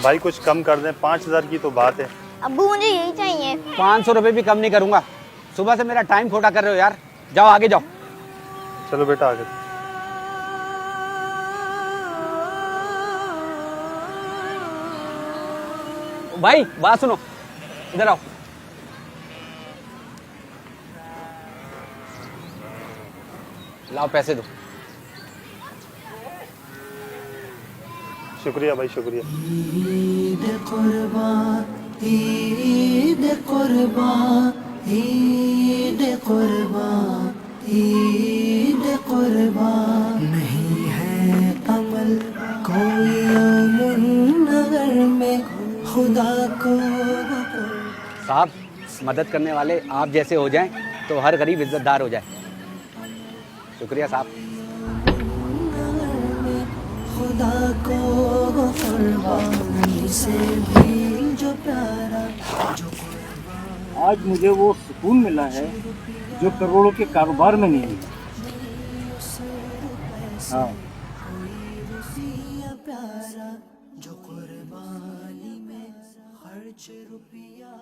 भाई कुछ कम कर दें, 5,000 की तो बात है। अब्बू मुझे यही चाहिए। 500 रुपये भी कम नहीं करूंगा। सुबह से मेरा टाइम खोटा कर रहे हो यार। जाओ आगे जाओ। चलो बेटा आगे। भाई बात सुनो, इधर आओ। लाओ पैसे दो। शुक्रिया भाई शुक्रिया। ईद कुर्बान, ईद कुर्बान, ईद कुर्बान, ईद कुर्बान। नहीं है अमल कोई अमन नगर में खुदा को। साहब मदद करने वाले आप जैसे हो जाएं तो हर गरीब इज्जतदार हो जाए। शुक्रिया साहब। खुदा को कुर्बानी से भी जो प्यारा, जो आज मुझे वो सुकून मिला है जो करोड़ों के कारोबार में नहीं मिला। हाँ प्यारा जो कुर्बानी में खर्च रुपया